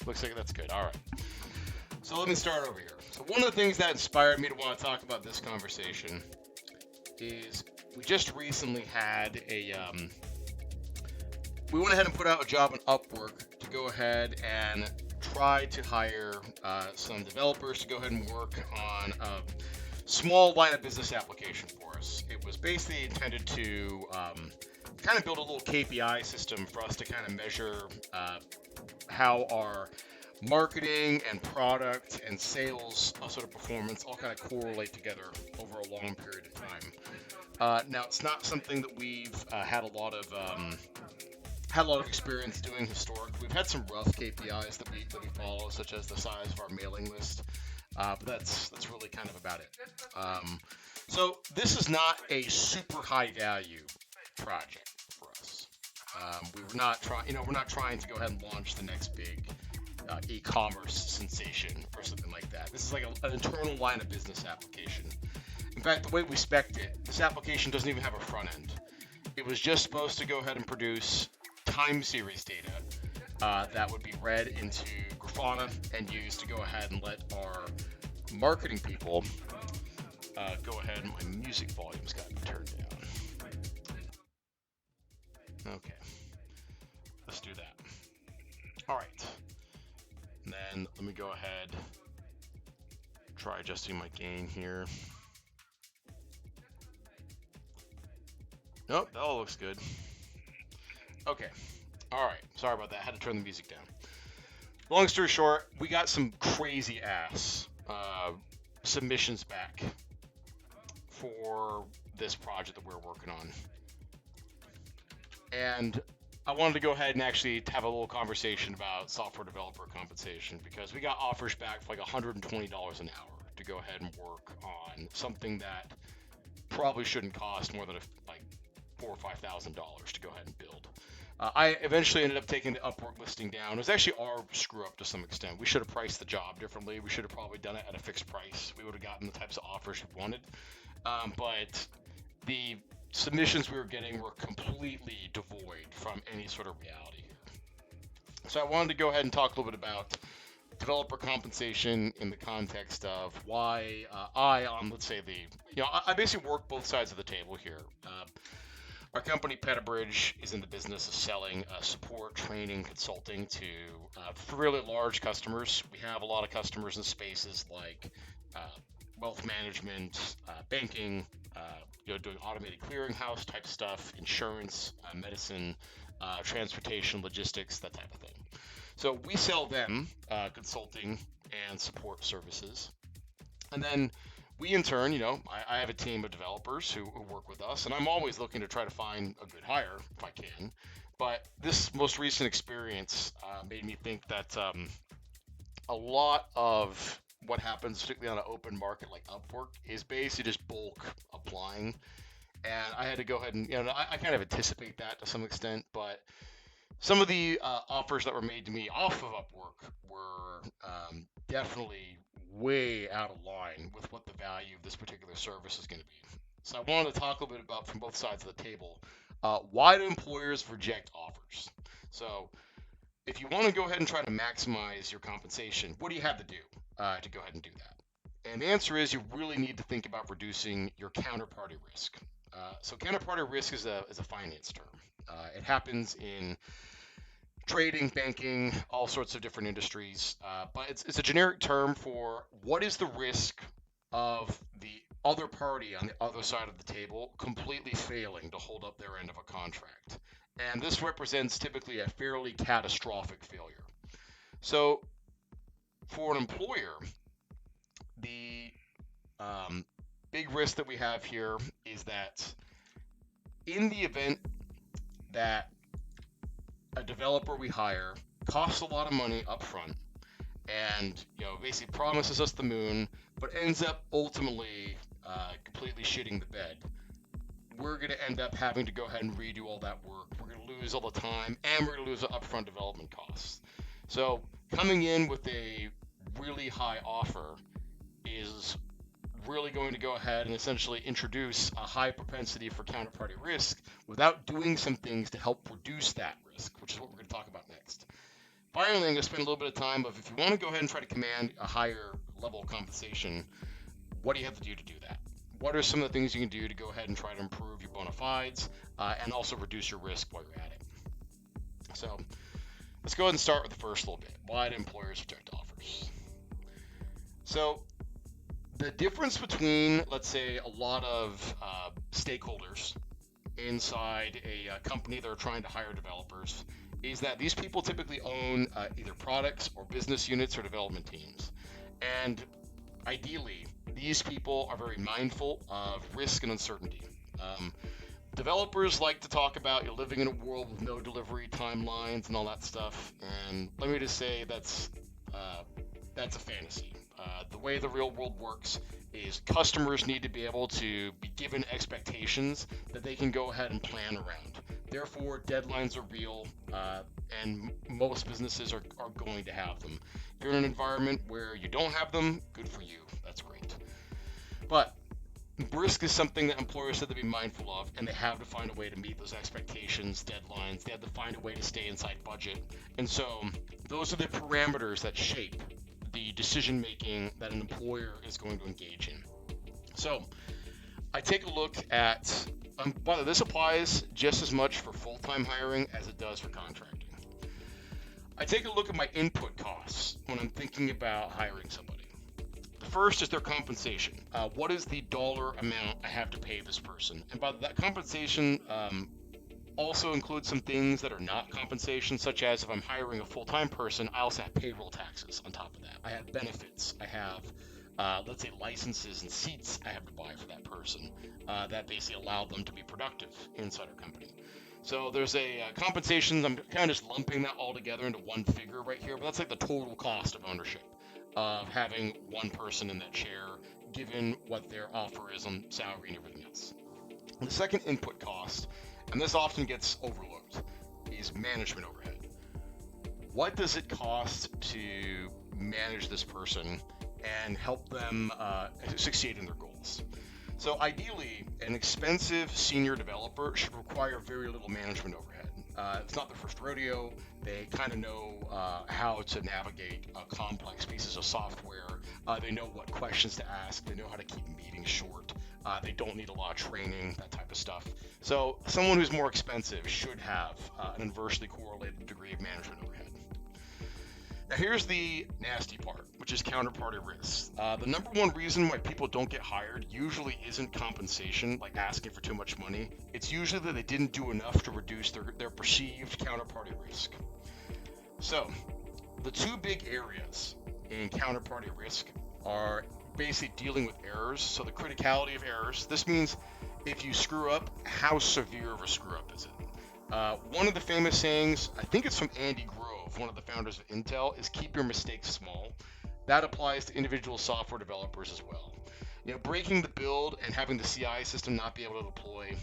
looks like that's good. All right. So let me start over here. So one of the things that inspired me to want to talk about this conversation is we just recently had we went ahead and put out a job on Upwork to go ahead and try to hire some developers to go ahead and work on a small line of business application for us. It was basically intended to kind of build a little KPI system for us to kind of measure how our marketing and product and sales sort of performance all kind of correlate together over a long period of time. Now, it's not something that we've had a lot of experience doing historically. We've had some rough KPIs that we follow, such as the size of our mailing list, but that's really kind of about it. So this is not a super high value project for us. We're not trying to go ahead and launch the next big e-commerce sensation or something like that. This is like an internal line of business application. In fact, the way we spec'd it, this application doesn't even have a front end. It was just supposed to go ahead and produce time series data that would be read into Grafana and used to go ahead and let our marketing people go ahead. My music volume's got to be turned down. Okay, let's do that. All right. And then let me go ahead, try adjusting my gain here. Nope, that all looks good. Okay, all right, sorry about that. I had to turn the music down. Long story short, we got some crazy ass submissions back for this project that we're working on. And I wanted to go ahead and actually have a little conversation about software developer compensation, because we got offers back for like $120 an hour to go ahead and work on something that probably shouldn't cost more than like $4,000 or $5,000 to go ahead and build. I eventually ended up taking the Upwork listing down. It was actually our screw up to some extent. We should have priced the job differently. We should have probably done it at a fixed price. We would have gotten the types of offers we wanted. But the submissions we were getting were completely devoid from any sort of reality here. So I wanted to go ahead and talk a little bit about developer compensation in the context of why let's say I basically work both sides of the table here. Our company, Petabridge, is in the business of selling support, training, consulting to really large customers. We have a lot of customers in spaces like wealth management, banking, doing automated clearinghouse type stuff, insurance, medicine, transportation, logistics, that type of thing. So we sell them consulting and support services. And then we in turn, I have a team of developers who work with us, and I'm always looking to try to find a good hire if I can. But this most recent experience made me think that a lot of what happens, particularly on an open market like Upwork, is basically just bulk applying. And I had to go ahead and, I kind of anticipate that to some extent, but some of the offers that were made to me off of Upwork were definitely way out of line with what the value of this particular service is going to be. So I wanted to talk a little bit about, from both sides of the table, why do employers reject offers? So if you want to go ahead and try to maximize your compensation, what do you have to do to go ahead and do that? And the answer is you really need to think about reducing your counterparty risk. So counterparty risk is a finance term. It happens in trading, banking, all sorts of different industries, but it's a generic term for what is the risk of the other party on the other side of the table completely failing to hold up their end of a contract. And this represents typically a fairly catastrophic failure. So for an employer, the big risk that we have here is that in the event that a developer we hire costs a lot of money up front and basically promises us the moon, but ends up ultimately completely shitting the bed, we're going to end up having to go ahead and redo all that work. We're going to lose all the time, and we're going to lose the upfront development costs. So coming in with a really high offer is really going to go ahead and essentially introduce a high propensity for counterparty risk without doing some things to help reduce that risk, which is what we're going to talk about next. Finally, I'm going to spend a little bit of time of if you want to go ahead and try to command a higher level of compensation, what do you have to do to do that? What are some of the things you can do to go ahead and try to improve your bona fides and also reduce your risk while you're at it? So let's go ahead and start with the first little bit. Why do employers reject offers? So the difference between, let's say, a lot of stakeholders inside a company that are trying to hire developers is that these people typically own either products or business units or development teams. And ideally, these people are very mindful of risk and uncertainty. Um, Developers like to talk about you're living in a world with no delivery timelines and all that stuff. And let me just say that's a fantasy. The way the real world works is customers need to be able to be given expectations that they can go ahead and plan around. Therefore, deadlines are real, and most businesses are going to have them. If you're in an environment where you don't have them, good for you. That's great. But risk is something that employers have to be mindful of, and they have to find a way to meet those expectations, deadlines. They have to find a way to stay inside budget. And so those are the parameters that shape the decision making that an employer is going to engage in. So I take a look at, by the way, this applies just as much for full-time hiring as it does for contracting. I take a look at my input costs when I'm thinking about hiring somebody. The first is their compensation. What is the dollar amount I have to pay this person? And by that compensation, also includes some things that are not compensation, such as if I'm hiring a full-time person, I also have payroll taxes on top of that. I have benefits. I have, let's say, licenses and seats I have to buy for that person that basically allow them to be productive inside our company. So there's a compensation. I'm kind of just lumping that all together into one figure right here, but that's like the total cost of ownership of having one person in that chair, given what their offer is on salary and everything else. And the second input cost, and this often gets overlooked, is management overhead. What does it cost to manage this person and help them succeed in their goals? So ideally, an expensive senior developer should require very little management overhead. It's not their first rodeo. They kind of know how to navigate complex pieces of software. They know what questions to ask. They know how to keep meetings short. They don't need a lot of training, that type of stuff. So someone who's more expensive should have an inversely correlated degree of management overhead. Now here's the nasty part, which is counterparty risks. The number one reason why people don't get hired usually isn't compensation, like asking for too much money. It's usually that they didn't do enough to reduce their perceived counterparty risk. So the two big areas in counterparty risk are basically dealing with errors. So the criticality of errors. This means if you screw up, how severe of a screw up is it? One of the famous sayings, I think it's from Andy Grove, one of the founders of Intel, is keep your mistakes small. That applies to individual software developers as well. You know, breaking the build and having the CI system not be able to deploy,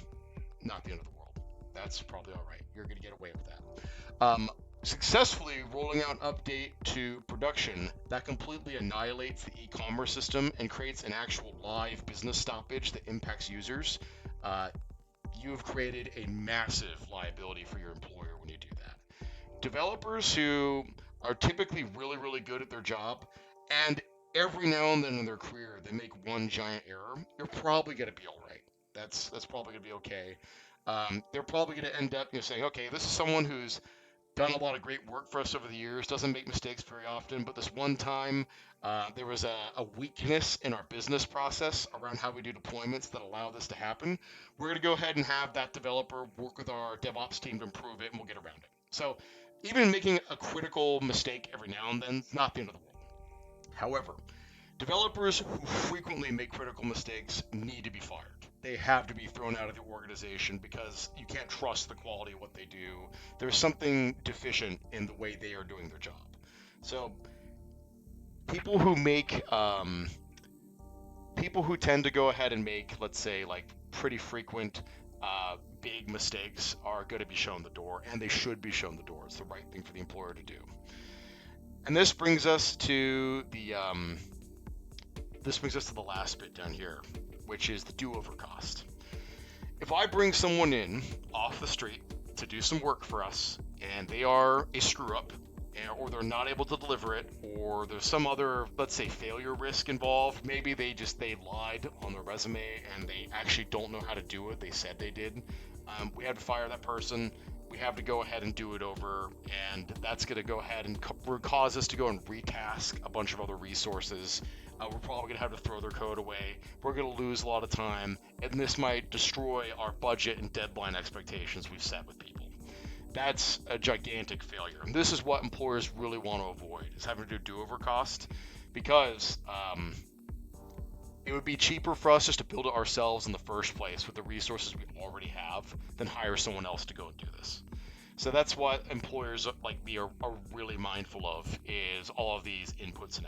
not the end of the world. That's probably all right. You're going to get away with that. Successfully rolling out an update to production that completely annihilates the e-commerce system and creates an actual live business stoppage that impacts users, you have created a massive liability for your employer when you do that. Developers who are typically really, really good at their job, and every now and then in their career they make one giant error, you're probably going to be all right. That's probably going to be okay. They're probably going to end up saying, okay, this is someone who's done a lot of great work for us over the years, doesn't make mistakes very often, but this one time there was a weakness in our business process around how we do deployments that allow this to happen. We're going to go ahead and have that developer work with our DevOps team to improve it, and we'll get around it. So even making a critical mistake every now and then is not the end of the world. However, developers who frequently make critical mistakes need to be fired. They have to be thrown out of the organization because you can't trust the quality of what they do. There's something deficient in the way they are doing their job. So people who tend to go ahead and make, let's say, like pretty frequent big mistakes are going to be shown the door, and they should be shown the door. It's the right thing for the employer to do. And this brings us to the last bit down here, which is the do-over cost. If I bring someone in off the street to do some work for us, and they are a screw-up, or they're not able to deliver it, or there's some other, let's say, failure risk involved. Maybe they lied on their resume and they actually don't know how to do it. They said they did. We have to fire that person. We have to go ahead and do it over, and that's going to go ahead and cause us to go and retask a bunch of other resources. We're probably going to have to throw their code away. We're going to lose a lot of time, and this might destroy our budget and deadline expectations we've set with people. That's a gigantic failure. And this is what employers really want to avoid, is having to do cost, because it would be cheaper for us just to build it ourselves in the first place with the resources we already have than hire someone else to go and do this. So that's what employers like me are really mindful of, is all of these inputs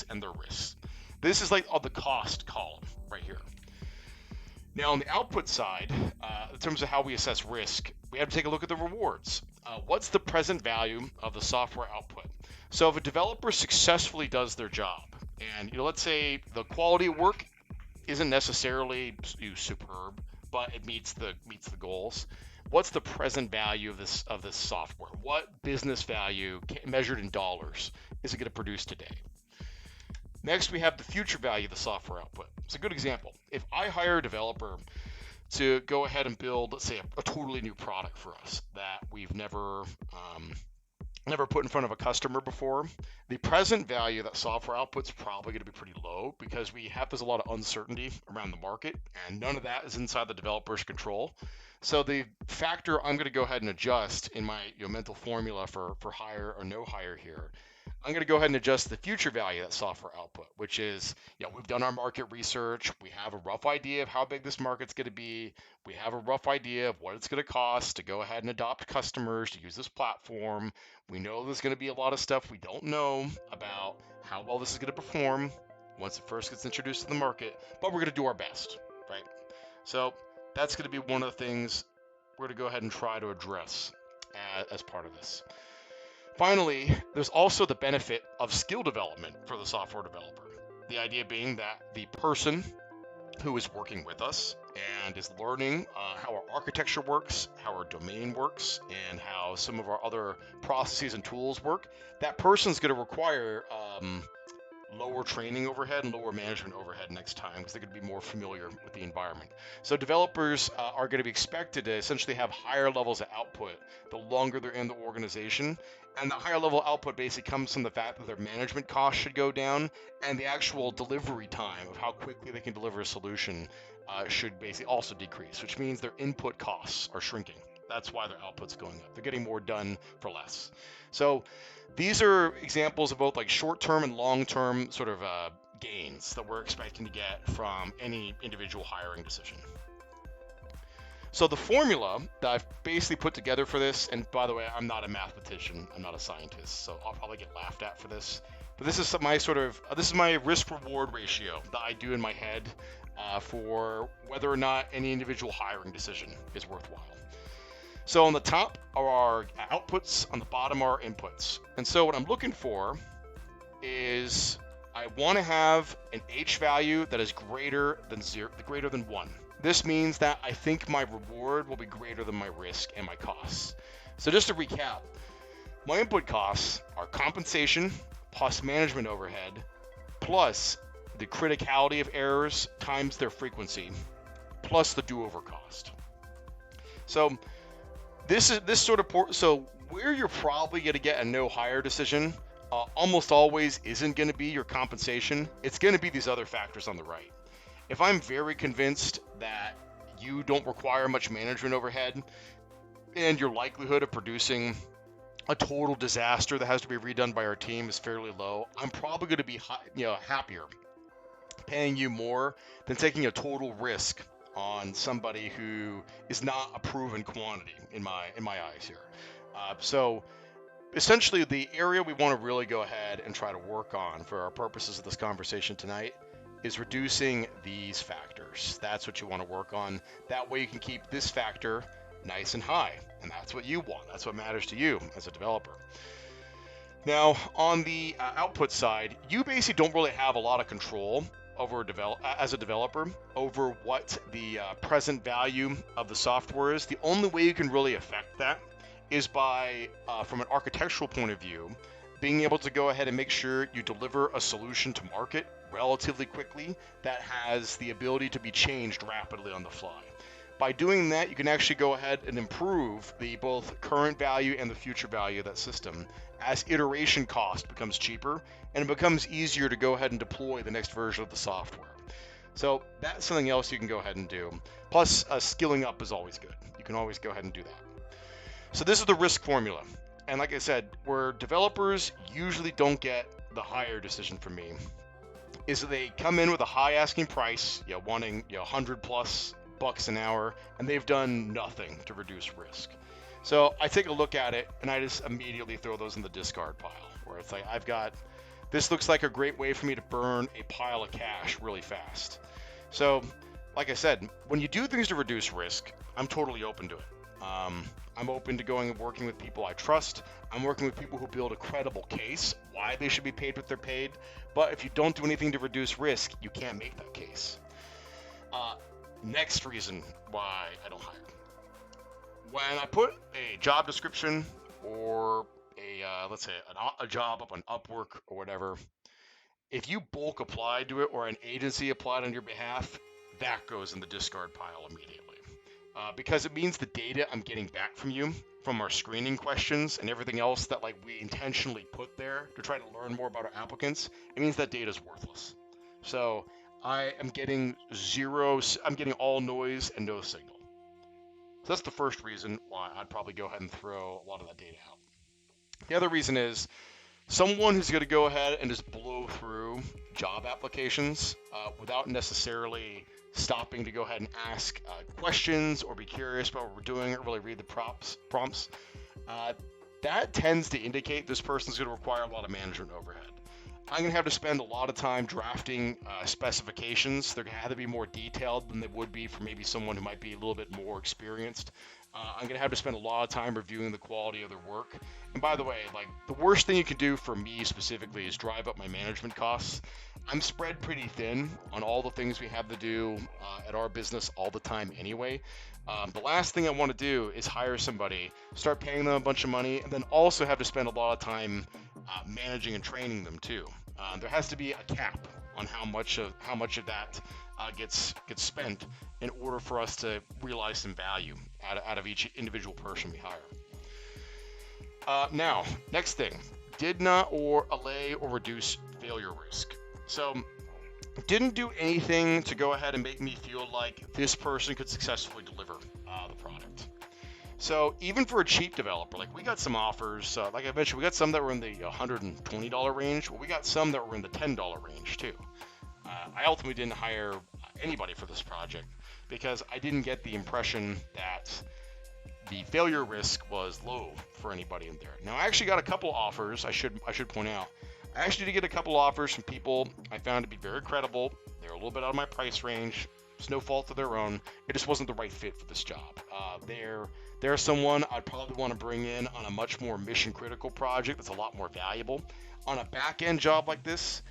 and their risks. This is like the cost column right here. Now on the output side, in terms of how we assess risk, we have to take a look at the rewards. What's the present value of the software output? So if a developer successfully does their job, and let's say the quality of work isn't necessarily superb, but it meets the goals. What's the present value of this software? What business value measured in dollars is it going to produce today? Next, we have the future value of the software output. It's a good example. If I hire a developer to go ahead and build, let's say, a totally new product for us that we've never put in front of a customer before, the present value of that software output is probably going to be pretty low, because there's a lot of uncertainty around the market, and none of that is inside the developer's control. So the factor I'm going to go ahead and adjust in my mental formula for hire or no hire here, I'm going to go ahead and adjust the future value of that software output, which is, we've done our market research. We have a rough idea of how big this market's going to be. We have a rough idea of what it's going to cost to go ahead and adopt customers to use this platform. We know there's going to be a lot of stuff we don't know about how well this is going to perform once it first gets introduced to the market, but we're going to do our best, right? So that's going to be one of the things we're going to go ahead and try to address as part of this. Finally, there's also the benefit of skill development for the software developer. The idea being that the person who is working with us and is learning how our architecture works, how our domain works, and how some of our other processes and tools work, that person's going to require lower training overhead and lower management overhead next time, because they're going to be more familiar with the environment. So developers are going to be expected to essentially have higher levels of output the longer they're in the organization. And the higher level output basically comes from the fact that their management costs should go down, and the actual delivery time of how quickly they can deliver a solution should basically also decrease, which means their input costs are shrinking. That's why their output's going up. They're getting more done for less. So these are examples of both like short-term and long-term sort of gains that we're expecting to get from any individual hiring decision. So the formula that I've basically put together for this, and by the way, I'm not a mathematician, I'm not a scientist, so I'll probably get laughed at for this. But this is my risk-reward ratio that I do in my head for whether or not any individual hiring decision is worthwhile. So on the top are our outputs, on the bottom are our inputs. And so what I'm looking for is I want to have an H value that is greater than 1. This means that I think my reward will be greater than my risk and my costs. So just to recap, my input costs are compensation plus management overhead plus the criticality of errors times their frequency plus the do-over cost. So so where you're probably going to get a no hire decision almost always isn't going to be your compensation. It's going to be these other factors on the right. If I'm very convinced that you don't require much management overhead and your likelihood of producing a total disaster that has to be redone by our team is fairly low, I'm probably going to be happier paying you more than taking a total risk on somebody who is not a proven quantity in my eyes here. So essentially the area we want to really go ahead and try to work on for our purposes of this conversation tonight is reducing these factors. That's what you want to work on. That way you can keep this factor nice and high, and that's what you want. That's what matters to you as a developer. Now, on the output side, you basically don't really have a lot of control over as a developer over what the present value of the software is. The only way you can really affect that is by, from an architectural point of view, being able to go ahead and make sure you deliver a solution to market relatively quickly that has the ability to be changed rapidly on the fly. By doing that, you can actually go ahead and improve the both current value and the future value of that system as iteration cost becomes cheaper and it becomes easier to go ahead and deploy the next version of the software. So that's something else you can go ahead and do. Plus, skilling up is always good. You can always go ahead and do that. So this is the risk formula. And like I said, where developers usually don't get the hire decision from me is that they come in with a high asking price, wanting 100 plus bucks an hour, and they've done nothing to reduce risk. So I take a look at it and I just immediately throw those in the discard pile, where it's like, this looks like a great way for me to burn a pile of cash really fast. So, like I said, when you do things to reduce risk, I'm totally open to it. I'm open to going and working with people I trust. I'm working with people who build a credible case why they should be paid what they're paid. But if you don't do anything to reduce risk, you can't make that case. Next reason why I don't hire. When I put a job description or let's say a job up on Upwork or whatever, if you bulk applied to it or an agency applied on your behalf, that goes in the discard pile immediately. Because it means the data I'm getting back from you, from our screening questions and everything else that we intentionally put there to try to learn more about our applicants, it means that data is worthless. So I am getting I'm getting all noise and no signal. So that's the first reason why I'd probably go ahead and throw a lot of that data out. The other reason is someone who's going to go ahead and just blow through job applications without necessarily stopping to go ahead and ask questions or be curious about what we're doing or really read the prompts, that tends to indicate this person's going to require a lot of management overhead. I'm going to have to spend a lot of time drafting specifications. They're going to have to be more detailed than they would be for maybe someone who might be a little bit more experienced. I'm going to have to spend a lot of time reviewing the quality of their work. And by the way, the worst thing you can do for me specifically is drive up my management costs. I'm spread pretty thin on all the things we have to do at our business all the time anyway. The last thing I want to do is hire somebody, start paying them a bunch of money, and then also have to spend a lot of time managing and training them too. There has to be a cap on how much of that gets spent in order for us to realize some value out of each individual person we hire. Now, next thing, did not or allay or reduce failure risk. So didn't do anything to go ahead and make me feel like this person could successfully deliver the product. So even for a cheap developer, we got some offers, like I mentioned, we got some that were in the $120 range. Well, we got some that were in the $10 range too. I ultimately didn't hire anybody for this project because I didn't get the impression that the failure risk was low for anybody in there. Now, I actually got a couple offers. I should point out. I actually did get a couple offers from people I found to be very credible. They're a little bit out of my price range. It's no fault of their own. It just wasn't the right fit for this job. They're someone I'd probably want to bring in on a much more mission-critical project that's a lot more valuable. On a back-end job like this,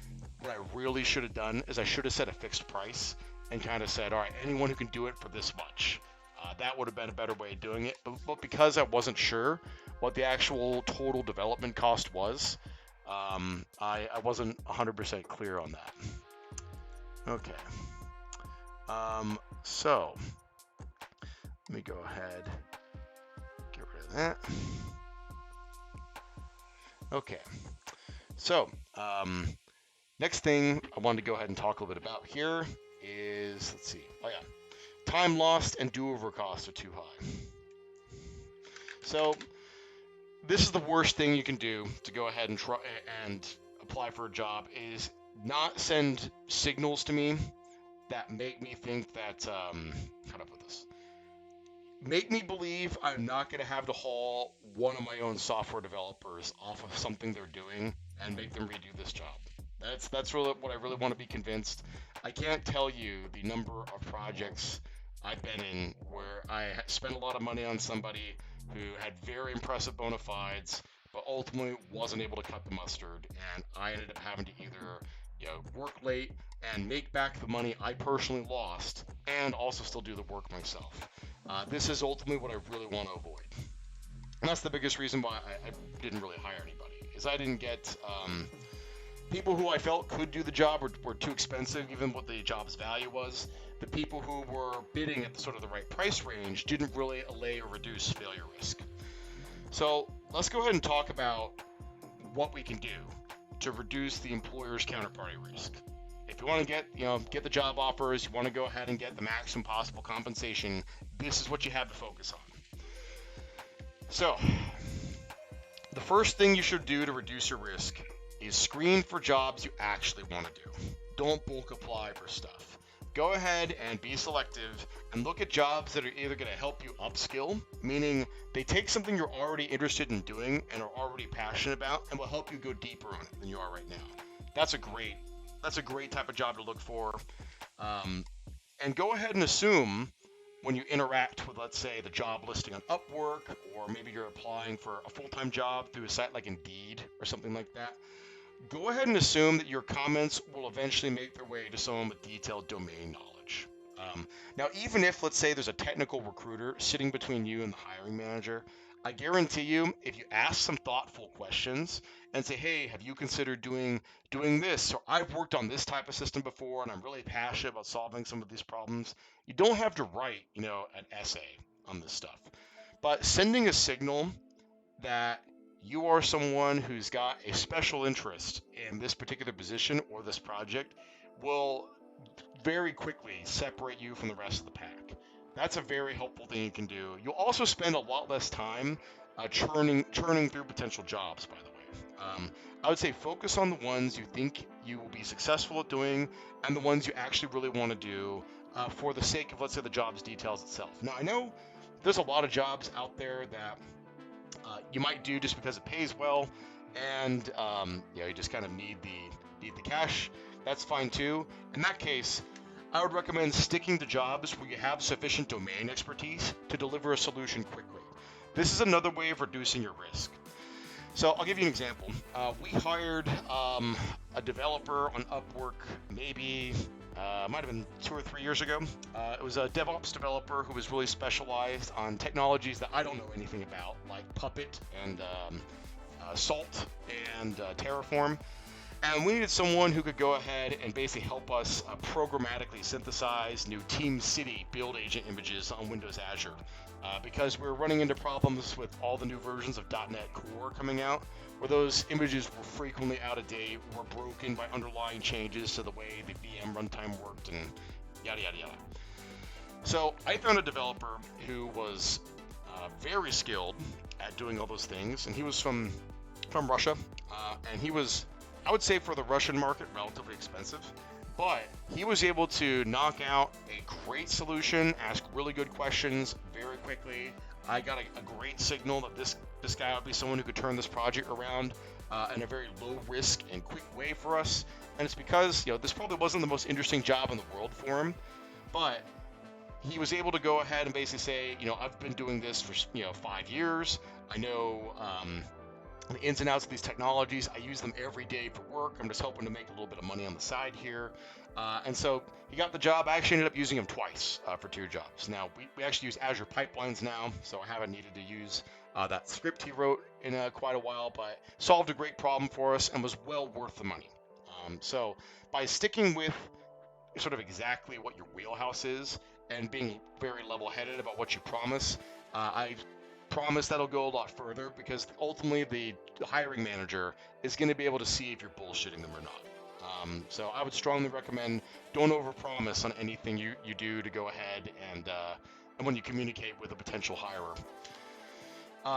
what I really should have done is I should have set a fixed price and kind of said, all right, anyone who can do it for this much. That would have been a better way of doing it. But because I wasn't sure what the actual total development cost was, I wasn't 100% clear on that. Okay. So let me go ahead, get rid of that. Okay. So next thing I wanted to go ahead and talk a little bit about here is, let's see. Oh yeah. Time lost and do-over costs are too high. So this is the worst thing you can do to go ahead and try and apply for a job is not send signals to me that make me think that, how do I put this? Make me believe I'm not going to have to haul one of my own software developers off of something they're doing and make them redo this job. That's really what I really want to be convinced. I can't tell you the number of projects I've been in where I spent a lot of money on somebody who had very impressive bona fides, but ultimately wasn't able to cut the mustard, and I ended up having to either work late and make back the money I personally lost, and also still do the work myself. This is ultimately what I really want to avoid. And that's the biggest reason why I didn't really hire anybody, is I didn't get people who I felt could do the job were too expensive, given what the job's value was. The people who were bidding at sort of the right price range didn't really allay or reduce failure risk. So let's go ahead and talk about what we can do to reduce the employer's counterparty risk. If you want to get the job offers, you want to go ahead and get the maximum possible compensation, this is what you have to focus on. So, the first thing you should do to reduce your risk is screen for jobs you actually want to do. Don't bulk apply for stuff. Go ahead and be selective and look at jobs that are either going to help you upskill, meaning they take something you're already interested in doing and are already passionate about, and will help you go deeper on it than you are right now. That's a great type of job to look for. And go ahead and assume when you interact with, let's say, the job listing on Upwork, or maybe you're applying for a full-time job through a site like Indeed or something like that, go ahead and assume that your comments will eventually make their way to someone with detailed domain knowledge. Now, even if, let's say, there's a technical recruiter sitting between you and the hiring manager, I guarantee you, if you ask some thoughtful questions and say, hey, have you considered doing this? Or I've worked on this type of system before and I'm really passionate about solving some of these problems. You don't have to write, an essay on this stuff. But sending a signal that you are someone who's got a special interest in this particular position or this project will very quickly separate you from the rest of the pack. That's a very helpful thing you can do. You'll also spend a lot less time churning through potential jobs, by the way. I would say focus on the ones you think you will be successful at doing and the ones you actually really want to do for the sake of, let's say, the job's details itself. Now, I know there's a lot of jobs out there that you might do just because it pays well, and you just kind of need the cash. That's fine too. In that case, I would recommend sticking to jobs where you have sufficient domain expertise to deliver a solution quickly. This is another way of reducing your risk. So I'll give you an example. We hired a developer on Upwork maybe might have been 2 or 3 years ago. It was a DevOps developer who was really specialized on technologies that I don't know anything about, like Puppet and Salt and Terraform. And we needed someone who could go ahead and basically help us programmatically synthesize new TeamCity build agent images on Windows Azure. Because we were running into problems with all the new versions of .NET Core coming out, where those images were frequently out of date or broken by underlying changes to the way the VM runtime worked and yada yada yada. So I found a developer who was very skilled at doing all those things, and he was from Russia, and he was, I would say, for the Russian market, relatively expensive. But he was able to knock out a great solution, ask really good questions very quickly. I got a great signal that this guy would be someone who could turn this project around in a very low risk and quick way for us. And it's because, this probably wasn't the most interesting job in the world for him, but he was able to go ahead and basically say, I've been doing this for 5 years. I know the ins and outs of these technologies. I use them every day for work. I'm just hoping to make a little bit of money on the side here. And so he got the job. I actually ended up using him twice for 2 jobs. Now, we actually use Azure pipelines now, so I haven't needed to use that script he wrote in quite a while, but solved a great problem for us and was well worth the money. So by sticking with sort of exactly what your wheelhouse is and being very level-headed about what you promise, I promise that'll go a lot further, because ultimately the hiring manager is going to be able to see if you're bullshitting them or not. So I would strongly recommend don't overpromise on anything you do to go ahead and when you communicate with a potential hirer.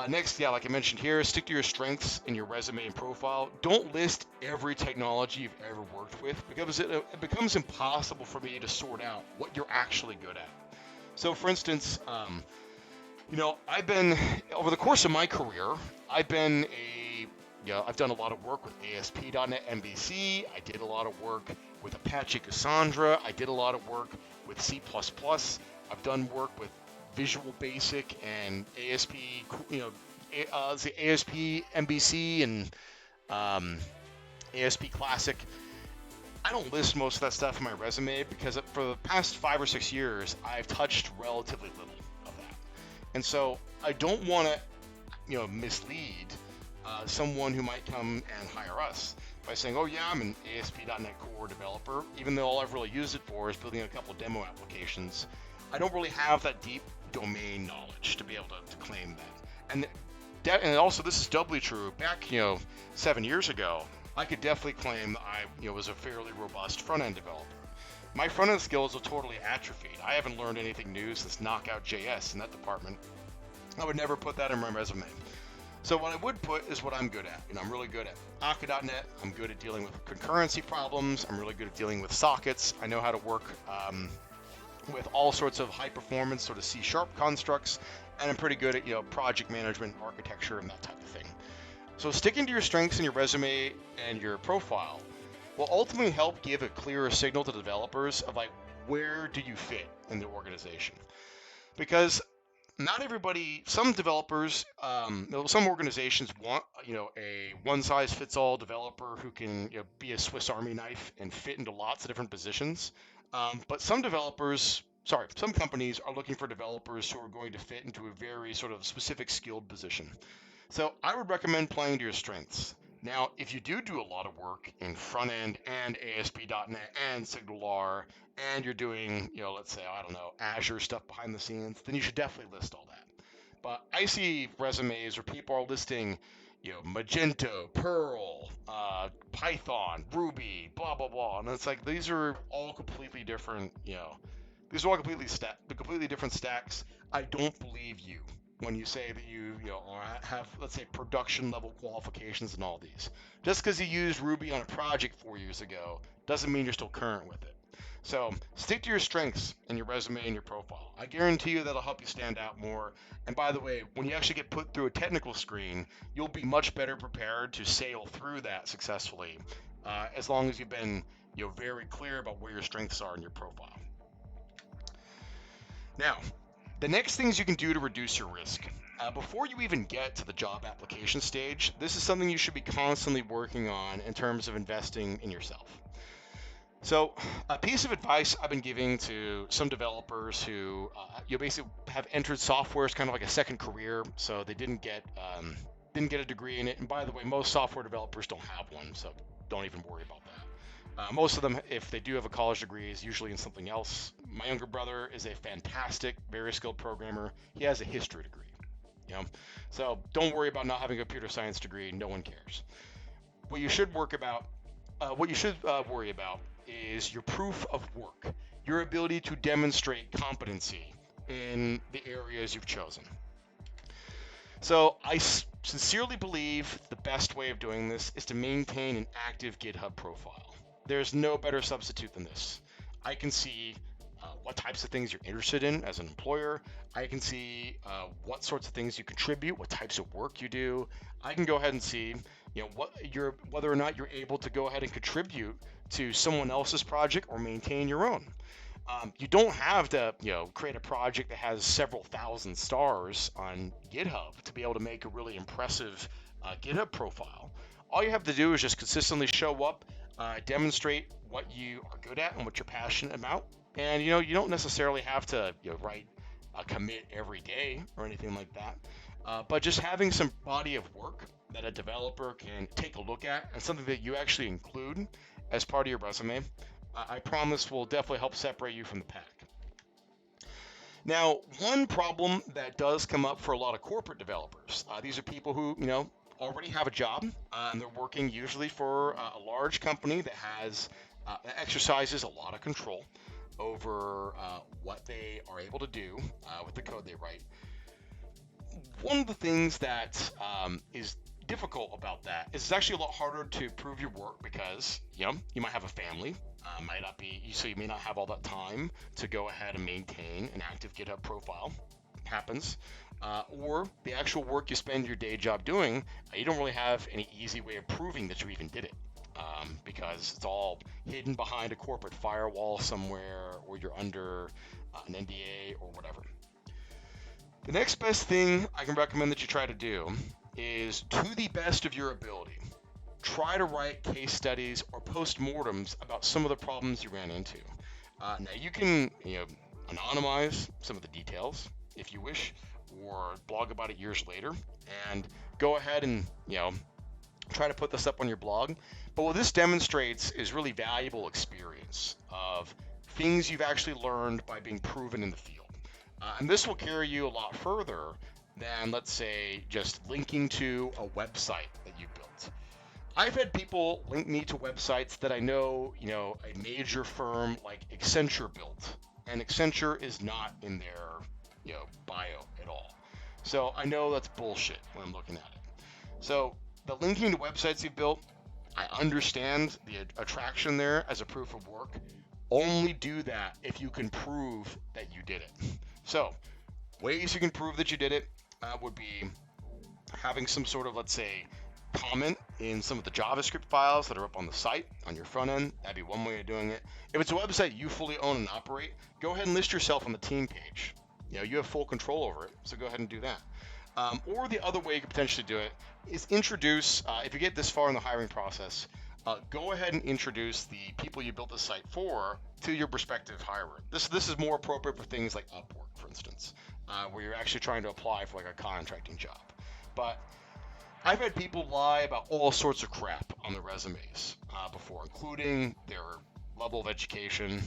Next, like I mentioned here, stick to your strengths in your resume and profile. Don't list every technology you've ever worked with, because it becomes impossible for me to sort out what you're actually good at. So for instance, I've been, over the course of my career, I've done a lot of work with ASP.NET MVC. I did a lot of work with Apache Cassandra. I did a lot of work with C++. I've done work with Visual Basic and ASP, the ASP MVC and ASP Classic. I don't list most of that stuff in my resume because for the past 5 or 6 years, I've touched relatively little of that. And so I don't want to mislead someone who might come and hire us by saying, oh yeah, I'm an ASP.NET Core developer, even though all I've really used it for is building a couple demo applications. I don't really have that deep domain knowledge to be able to claim that. And also, this is doubly true. Back 7 years ago, I could definitely claim that I was a fairly robust front-end developer. My front-end skills are totally atrophied. I haven't learned anything new since Knockout JS in that department. I would never put that in my resume. So what I would put is what I'm good at. I'm really good at Akka.NET. I'm good at dealing with concurrency problems. I'm really good at dealing with sockets. I know how to work with all sorts of high performance sort of C# constructs, and I'm pretty good at project management, architecture, and that type of thing. So sticking to your strengths in your resume and your profile will ultimately help give a clearer signal to developers of where do you fit in the organization. Because not everybody, some developers, some organizations want a one-size-fits-all developer who can be a Swiss Army knife and fit into lots of different positions. But some companies are looking for developers who are going to fit into a very sort of specific skilled position. So I would recommend playing to your strengths. Now, if you do a lot of work in front end and ASP.NET and SignalR, and you're doing, let's say, I don't know, Azure stuff behind the scenes, then you should definitely list all that. But I see resumes where people are listing, Magento, Perl, Python, Ruby, blah, blah, blah. And it's like, these are all completely different, these are all completely different stacks. I don't believe you when you say that you have, let's say, production level qualifications and all these. Just because you used Ruby on a project 4 years ago doesn't mean you're still current with it. So stick to your strengths in your resume and your profile. I guarantee you that'll help you stand out more. And by the way, when you actually get put through a technical screen, you'll be much better prepared to sail through that successfully, as long as you've been very clear about where your strengths are in your profile. Now, the next things you can do to reduce your risk. Before you even get to the job application stage, this is something you should be constantly working on in terms of investing in yourself. So a piece of advice I've been giving to some developers who basically have entered software as kind of like a second career, so they didn't get a degree in it. And by the way, most software developers don't have one, so don't even worry about that. Most of them, if they do have a college degree, is usually in something else. My younger brother is a fantastic, very skilled programmer. He has a history degree, So don't worry about not having a computer science degree. No one cares. What you should worry about is your proof of work, your ability to demonstrate competency in the areas you've chosen. So I sincerely believe the best way of doing this is to maintain an active GitHub profile. There's no better substitute than this. I can see what types of things you're interested in as an employer. I can see what sorts of things you contribute, what types of work you do. I can go ahead and see whether or not you're able to go ahead and contribute to someone else's project or maintain your own. You don't have to create a project that has several thousand stars on GitHub to be able to make a really impressive GitHub profile. All you have to do is just consistently show up, demonstrate what you are good at and what you're passionate about. And you don't necessarily have to write a commit every day or anything like that. But just having some body of work that a developer can take a look at and something that you actually include as part of your resume, I promise will definitely help separate you from the pack. Now, one problem that does come up for a lot of corporate developers, these are people who, already have a job, and they're working usually for a large company that exercises a lot of control over what they are able to do with the code they write. One of the things that is difficult about that is it's actually a lot harder to prove your work because you might have a family, you may not have all that time to go ahead and maintain an active GitHub profile. Happens. Or the actual work you spend your day job doing, you don't really have any easy way of proving that you even did it, because it's all hidden behind a corporate firewall somewhere, or you're under an NDA or whatever. The next best thing I can recommend that you try to do is, to the best of your ability, try to write case studies or postmortems about some of the problems you ran into. Now you can anonymize some of the details if you wish, or blog about it years later and go ahead and, try to put this up on your blog. But what this demonstrates is really valuable experience of things you've actually learned by being proven in the field. And this will carry you a lot further than, let's say, just linking to a website that you built. I've had people link me to websites that I know, a major firm like Accenture built, and Accenture is not in their, bio at all. So I know that's bullshit when I'm looking at it. So the linking to websites you've built, I understand the attraction there as a proof of work. Only do that if you can prove that you did it. So ways you can prove that you did it would be having some sort of, let's say, comment in some of the JavaScript files that are up on the site on your front end. That'd be one way of doing it. If it's a website you fully own and operate, go ahead and list yourself on the team page. You have full control over it, so go ahead and do that. Or the other way you could potentially do it is introduce, if you get this far in the hiring process, go ahead and introduce the people you built the site for to your prospective hirer. This is more appropriate for things like Upwork, for instance, where you're actually trying to apply for like a contracting job. But I've had people lie about all sorts of crap on their resumes before, including their level of education,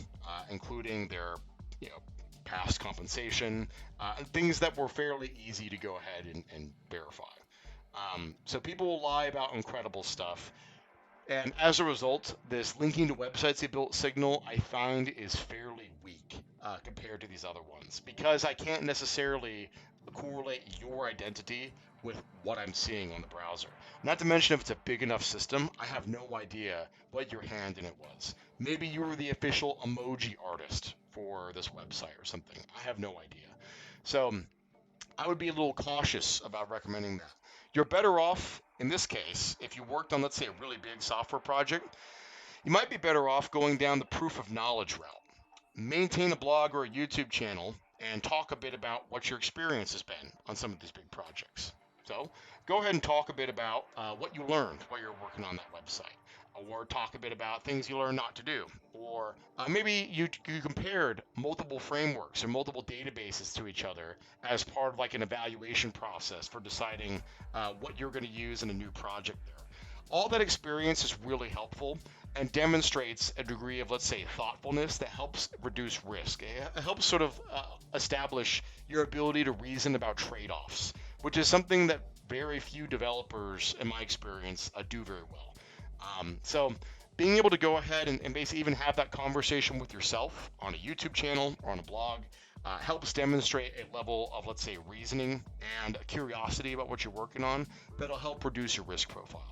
including their, past compensation, and things that were fairly easy to go ahead and verify. So people will lie about incredible stuff. And as a result, this linking to websites they built signal I find is fairly weak compared to these other ones, because I can't necessarily correlate your identity with what I'm seeing on the browser. Not to mention, if it's a big enough system, I have no idea what your hand in it was. Maybe you were the official emoji artist for this website or something. I have no idea. So I would be a little cautious about recommending that. You're better off, in this case, if you worked on, let's say, a really big software project, you might be better off going down the proof of knowledge route. Maintain a blog or a YouTube channel and talk a bit about what your experience has been on some of these big projects. So go ahead and talk a bit about what you learned while you're working on that website, or talk a bit about things you learned not to do, or maybe you compared multiple frameworks or multiple databases to each other as part of like an evaluation process for deciding what you're going to use in a new project there. All that experience is really helpful and demonstrates a degree of, let's say, thoughtfulness that helps reduce risk. It helps sort of establish your ability to reason about trade-offs, which is something that very few developers, in my experience, do very well. So being able to go ahead and basically even have that conversation with yourself on a YouTube channel or on a blog helps demonstrate a level of, let's say, reasoning and a curiosity about what you're working on that'll help reduce your risk profile.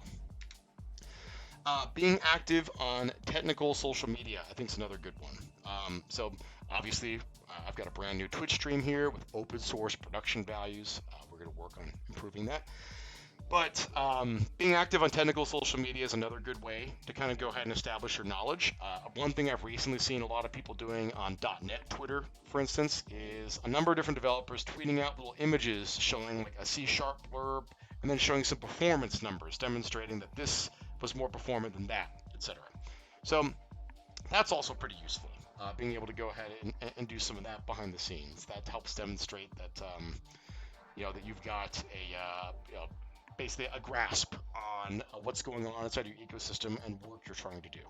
Being active on technical social media, I think, is another good one. So obviously, I've got a brand new Twitch stream here with open source production values. We're going to work on improving that. But being active on technical social media is another good way to kind of go ahead and establish your knowledge. One thing I've recently seen a lot of people doing on .NET Twitter, for instance, is a number of different developers tweeting out little images showing like a C# blurb and then showing some performance numbers demonstrating that this was more performant than that, etc. So that's also pretty useful, being able to go ahead and do some of that behind the scenes. That helps demonstrate that that you've got basically a grasp on what's going on inside your ecosystem and work you're trying to do.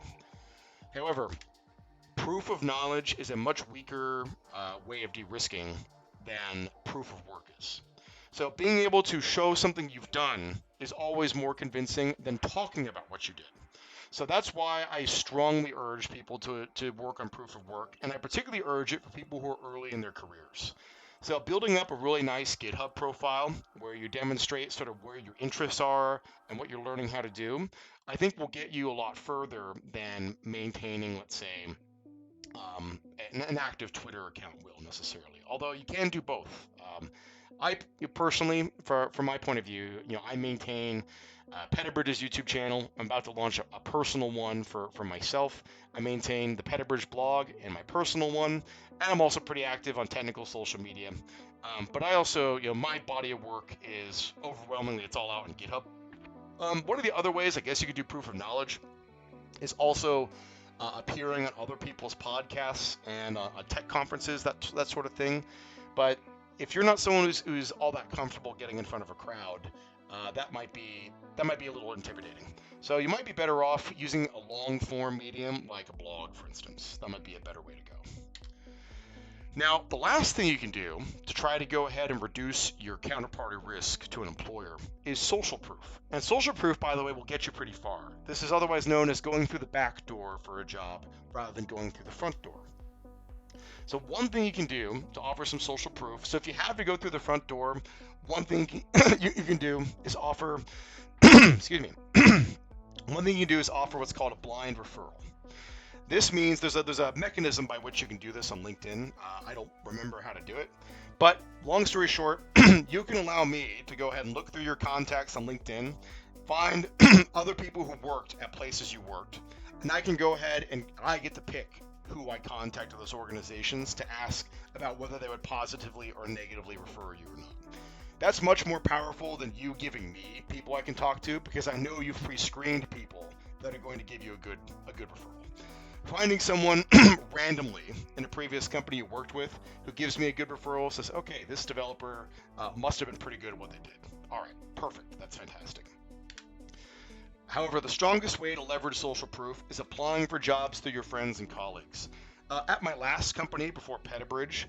However, proof of knowledge is a much weaker way of de-risking than proof of work is. So being able to show something you've done is always more convincing than talking about what you did. So that's why I strongly urge people to work on proof of work, and I particularly urge it for people who are early in their careers. So building up a really nice GitHub profile where you demonstrate sort of where your interests are and what you're learning how to do, I think will get you a lot further than maintaining, let's say, an active Twitter account will necessarily. Although you can do both. I personally, from my point of view, I maintain Petabridge's YouTube channel. I'm about to launch a personal one for myself. I maintain the Petabridge blog and my personal one, and I'm also pretty active on technical social media. But I also, my body of work is overwhelmingly, it's all out on GitHub. One of the other ways I guess you could do proof of knowledge is also appearing on other people's podcasts and tech conferences, that sort of thing. But if you're not someone who's all that comfortable getting in front of a crowd, that might be a little intimidating. So you might be better off using a long form medium like a blog, for instance. That might be a better way to go. Now, the last thing you can do to try to go ahead and reduce your counterparty risk to an employer is social proof. And social proof, by the way, will get you pretty far. This is otherwise known as going through the back door for a job rather than going through the front door. So one thing you can do to offer some social proof, so if you have to go through the front door, one thing you can do is offer, excuse me, one thing you can do is offer what's called a blind referral. This means there's a mechanism by which you can do this on LinkedIn. I don't remember how to do it, but long story short, you can allow me to go ahead and look through your contacts on LinkedIn, find other people who worked at places you worked, and I can go ahead and I get to pick who I contact to those organizations to ask about whether they would positively or negatively refer you or not. That's much more powerful than you giving me people I can talk to, because I know you've pre-screened people that are going to give you a good referral. Finding someone randomly in a previous company you worked with who gives me a good referral says, okay, this developer must have been pretty good at what they did. All right, perfect. That's fantastic. However, the strongest way to leverage social proof is applying for jobs through your friends and colleagues. At my last company before Petabridge,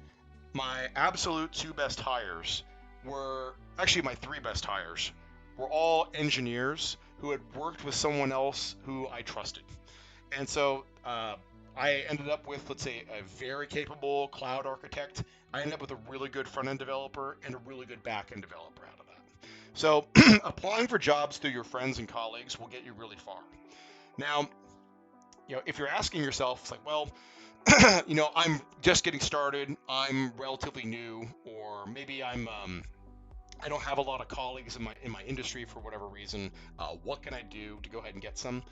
my absolute two best hires were, actually my three best hires, were all engineers who had worked with someone else who I trusted. And so I ended up with, let's say, a very capable cloud architect. I ended up with a really good front-end developer and a really good back-end developer out of that. So applying for jobs through your friends and colleagues will get you really far. Now, if you're asking yourself, it's like, well, I'm just getting started, I'm relatively new, or maybe I don't have a lot of colleagues in my industry for whatever reason. What can I do to go ahead and get some?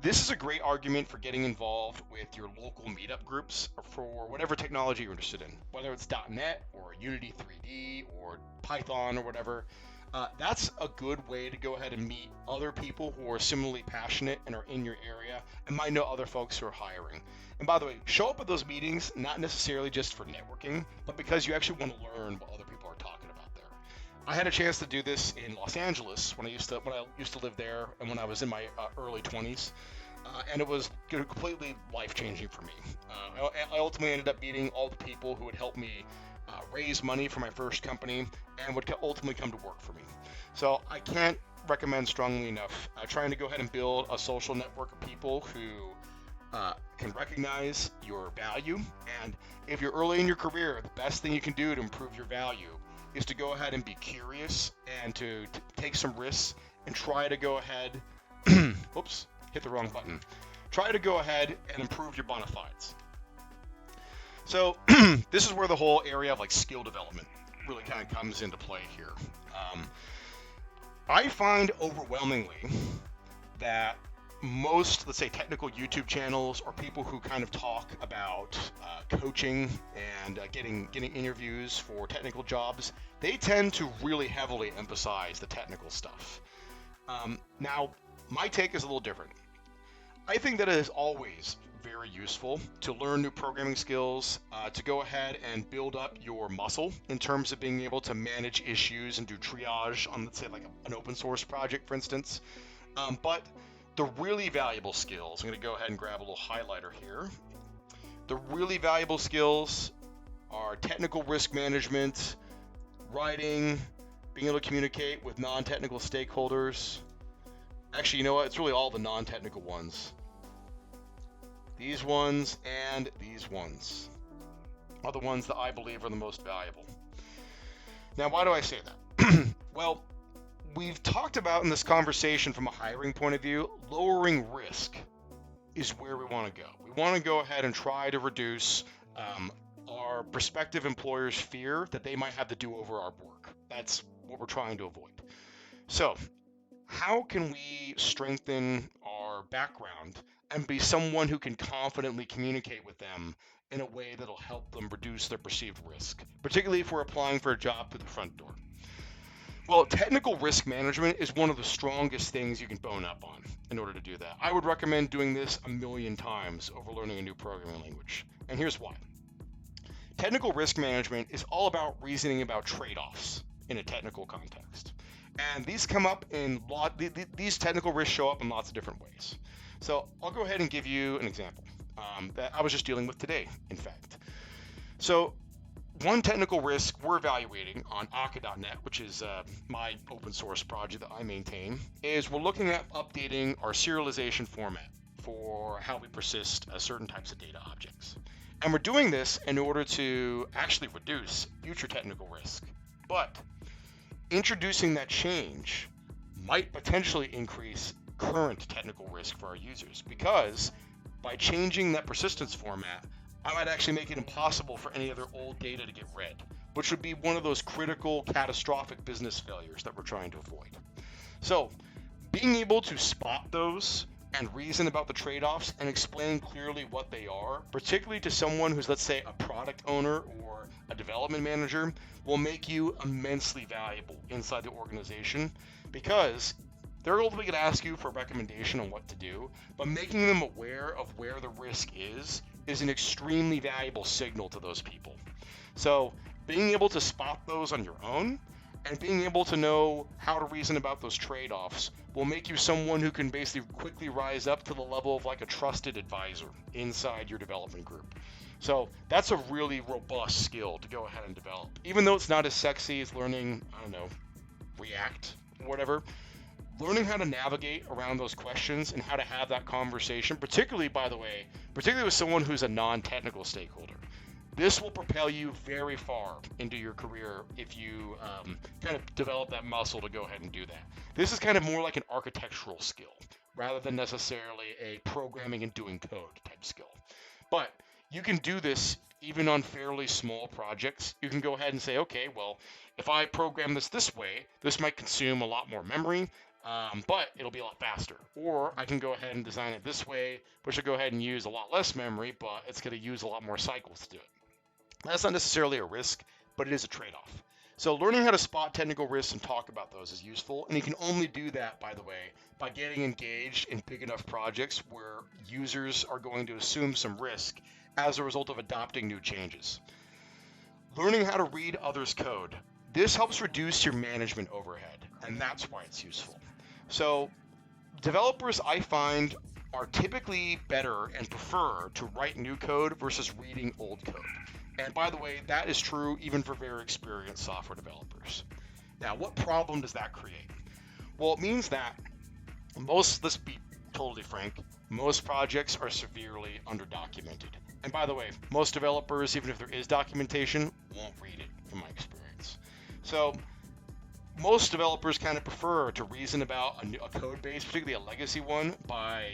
This is a great argument for getting involved with your local meetup groups for whatever technology you're interested in, whether it's .NET or Unity 3D or Python or whatever. That's a good way to go ahead and meet other people who are similarly passionate and are in your area and might know other folks who are hiring. And by the way, show up at those meetings not necessarily just for networking, but because you actually want to learn what other people are talking about there. I had a chance to do this in Los Angeles when I used to live there and when I was in my early 20s. And it was completely life-changing for me. I ultimately ended up meeting all the people who would help me raise money for my first company and would ultimately come to work for me. So I can't recommend strongly enough trying to go ahead and build a social network of people who can recognize your value. And if you're early in your career, the best thing you can do to improve your value is to go ahead and be curious and to take some risks and try to go ahead, oops, hit the wrong button. Try to go ahead and improve your bona fides. So this is where the whole area of like skill development really kind of comes into play here. I find overwhelmingly that most, let's say, technical YouTube channels or people who kind of talk about coaching and getting interviews for technical jobs, they tend to really heavily emphasize the technical stuff. Now, my take is a little different. I think that it is always very useful to learn new programming skills, to go ahead and build up your muscle in terms of being able to manage issues and do triage on, let's say, like an open source project, for instance. But the really valuable skills, I'm going to go ahead and grab a little highlighter here. The really valuable skills are technical risk management, writing, being able to communicate with non-technical stakeholders. Actually, you know what? It's really all the non-technical ones. These ones and these ones are the ones that I believe are the most valuable. Now, why do I say that? Well, we've talked about in this conversation from a hiring point of view, lowering risk is where we want to go. We want to go ahead and try to reduce our prospective employers' fear that they might have to do over our work. That's what we're trying to avoid. So, how can we strengthen our background and be someone who can confidently communicate with them in a way that'll help them reduce their perceived risk, particularly if we're applying for a job through the front door? Well, technical risk management is one of the strongest things you can bone up on in order to do that. I would recommend doing this 1,000,000 times over learning a new programming language. And here's why. Technical risk management is all about reasoning about trade-offs in a technical context. And these come up in these technical risks show up in lots of different ways. So I'll go ahead and give you an example that I was just dealing with today, in fact. So one technical risk we're evaluating on Akka.net, which is my open source project that I maintain, is we're looking at updating our serialization format for how we persist certain types of data objects. And we're doing this in order to actually reduce future technical risk. But introducing that change might potentially increase current technical risk for our users, because by changing that persistence format, I might actually make it impossible for any other old data to get read, which would be one of those critical, catastrophic business failures that we're trying to avoid. So, being able to spot those and reason about the trade-offs and explain clearly what they are, particularly to someone who's, let's say, a product owner or a development manager, will make you immensely valuable inside the organization, because they're ultimately going to ask you for a recommendation on what to do, but making them aware of where the risk is an extremely valuable signal to those people. So being able to spot those on your own and being able to know how to reason about those trade-offs will make you someone who can basically quickly rise up to the level of like a trusted advisor inside your development group. So that's a really robust skill to go ahead and develop. Even though it's not as sexy as learning, I don't know, React or whatever, learning how to navigate around those questions and how to have that conversation, particularly with someone who's a non-technical stakeholder. This will propel you very far into your career if you kind of develop that muscle to go ahead and do that. This is kind of more like an architectural skill rather than necessarily a programming and doing code type skill. But you can do this even on fairly small projects. You can go ahead and say, okay, well, if I program this way, this might consume a lot more memory, but it'll be a lot faster. Or I can go ahead and design it this way, which will go ahead and use a lot less memory, but it's going to use a lot more cycles to do it. That's not necessarily a risk, but it is a trade-off. So learning how to spot technical risks and talk about those is useful, and you can only do that, by the way, by getting engaged in big enough projects where users are going to assume some risk as a result of adopting new changes. Learning how to read others' code. This helps reduce your management overhead, and that's why it's useful. So developers, I find, are typically better and prefer to write new code versus reading old code. And by the way, that is true even for very experienced software developers. Now, what problem does that create? Well, it means that let's be totally frank, most projects are severely underdocumented. And by the way, most developers, even if there is documentation, won't read it, in my experience. So most developers kind of prefer to reason about a code base, particularly a legacy one, by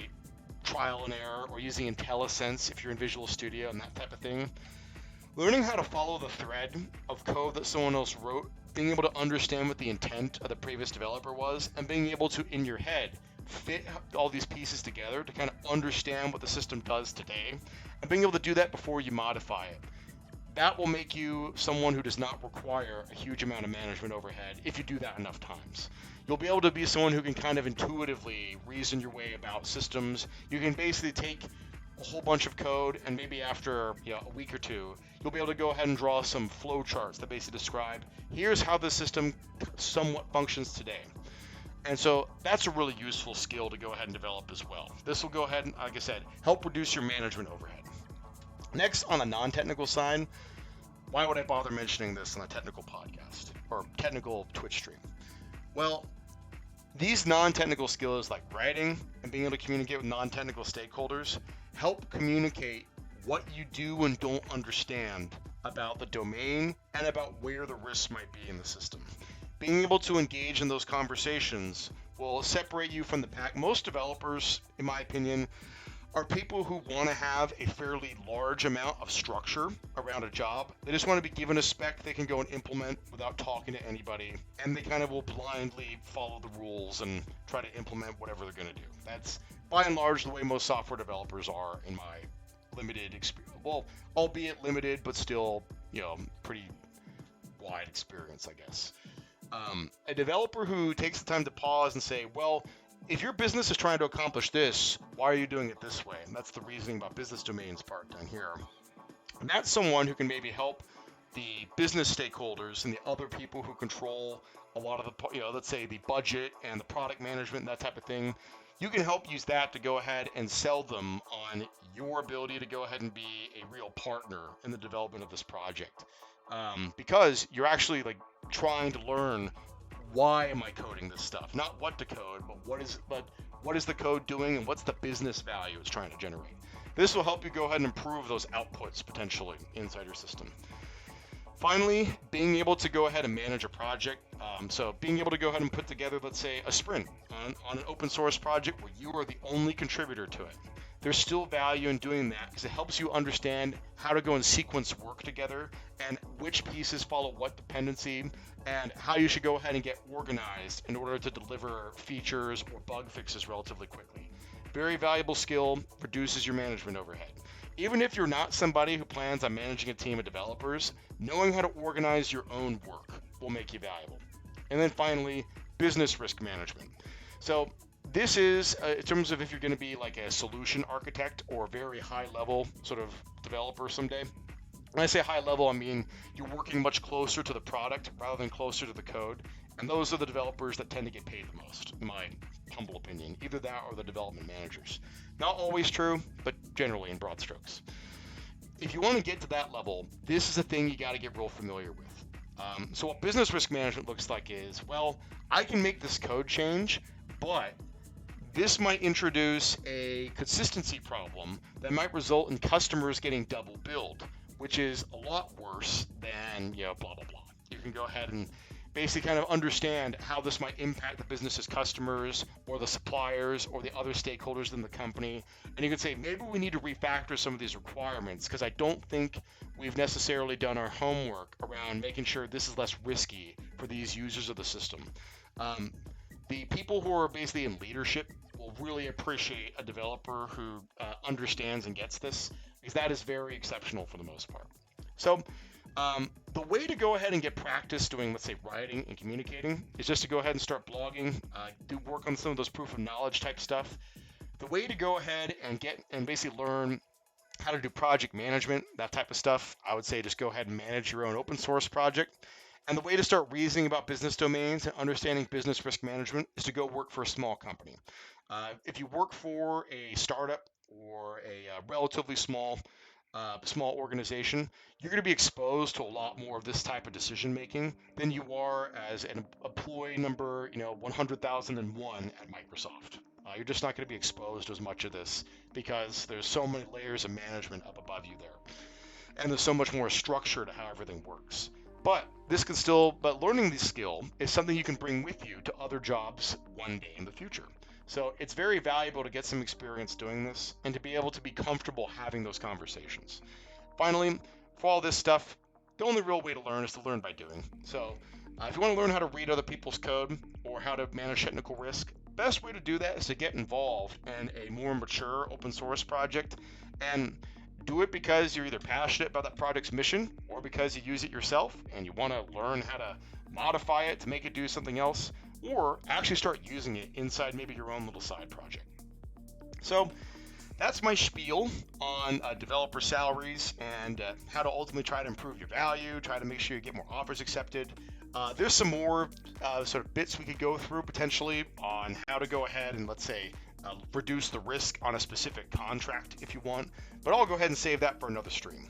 trial and error or using IntelliSense if you're in Visual Studio and that type of thing. Learning how to follow the thread of code that someone else wrote, being able to understand what the intent of the previous developer was, and being able to, in your head, fit all these pieces together to kind of understand what the system does today, and being able to do that before you modify it. That will make you someone who does not require a huge amount of management overhead if you do that enough times. You'll be able to be someone who can kind of intuitively reason your way about systems. You can basically take a whole bunch of code, and maybe after a week or two, you'll be able to go ahead and draw some flow charts that basically describe, here's how the system somewhat functions today. And so that's a really useful skill to go ahead and develop as well. This will go ahead and, like I said, help reduce your management overhead. Next, on the non-technical side, why would I bother mentioning this on a technical podcast or technical Twitch stream? Well, these non-technical skills like writing and being able to communicate with non-technical stakeholders help communicate what you do and don't understand about the domain and about where the risks might be in the system. Being able to engage in those conversations will separate you from the pack. Most developers, in my opinion, are people who want to have a fairly large amount of structure around a job. They just want to be given a spec they can go and implement without talking to anybody, and they kind of will blindly follow the rules and try to implement whatever they're going to do. That's by and large the way most software developers are, in my limited experience. Well, albeit limited, but still, pretty wide experience, I guess. A developer who takes the time to pause and say, well, if your business is trying to accomplish this, why are you doing it this way? And that's the reasoning about business domains part down here. And that's someone who can maybe help the business stakeholders and the other people who control a lot of the, let's say the budget and the product management and that type of thing. You can help use that to go ahead and sell them on your ability to go ahead and be a real partner in the development of this project. Because you're actually like trying to learn, why am I coding this stuff? Not what to code, but what is the code doing and what's the business value it's trying to generate. This will help you go ahead and improve those outputs potentially inside your system. Finally, being able to go ahead and manage a project. So being able to go ahead and put together, let's say, a sprint on an open source project where you are the only contributor to it. There's still value in doing that because it helps you understand how to go and sequence work together and which pieces follow what dependency and how you should go ahead and get organized in order to deliver features or bug fixes relatively quickly. Very valuable skill, reduces your management overhead. Even if you're not somebody who plans on managing a team of developers, knowing how to organize your own work will make you valuable. And then finally, business risk management. So this is, in terms of if you're going to be like a solution architect or a very high level sort of developer someday. When I say high level, I mean you're working much closer to the product rather than closer to the code. And those are the developers that tend to get paid the most, in my humble opinion. Either that or the development managers. Not always true, but generally in broad strokes. If you want to get to that level, this is a thing you got to get real familiar with. So what business risk management looks like is, well, I can make this code change, but this might introduce a consistency problem that might result in customers getting double billed, which is a lot worse than, blah, blah, blah. You can go ahead and basically kind of understand how this might impact the business's customers or the suppliers or the other stakeholders in the company. And you can say, maybe we need to refactor some of these requirements because I don't think we've necessarily done our homework around making sure this is less risky for these users of the system. The people who are basically in leadership will really appreciate a developer who understands and gets this, because that is very exceptional for the most part. So the way to go ahead and get practice doing, let's say, writing and communicating is just to go ahead and start blogging, do work on some of those proof of knowledge type stuff. The way to go ahead and get and basically learn how to do project management, that type of stuff, I would say just go ahead and manage your own open source project. And the way to start reasoning about business domains and understanding business risk management is to go work for a small company. If you work for a startup or a relatively small organization, you're going to be exposed to a lot more of this type of decision making than you are as an employee number 100,001 at Microsoft. You're just not going to be exposed to as much of this because there's so many layers of management up above you there, and there's so much more structure to how everything works. But learning this skill is something you can bring with you to other jobs one day in the future. So it's very valuable to get some experience doing this and to be able to be comfortable having those conversations. Finally, for all this stuff, the only real way to learn is to learn by doing. So if you want to learn how to read other people's code or how to manage technical risk, best way to do that is to get involved in a more mature open source project and do it because you're either passionate about that project's mission or because you use it yourself and you want to learn how to modify it to make it do something else, or actually start using it inside maybe your own little side project. So that's my spiel on developer salaries and how to ultimately try to improve your value, try to make sure you get more offers accepted. There's some more sort of bits we could go through potentially on how to go ahead and, let's say, reduce the risk on a specific contract if you want, but I'll go ahead and save that for another stream.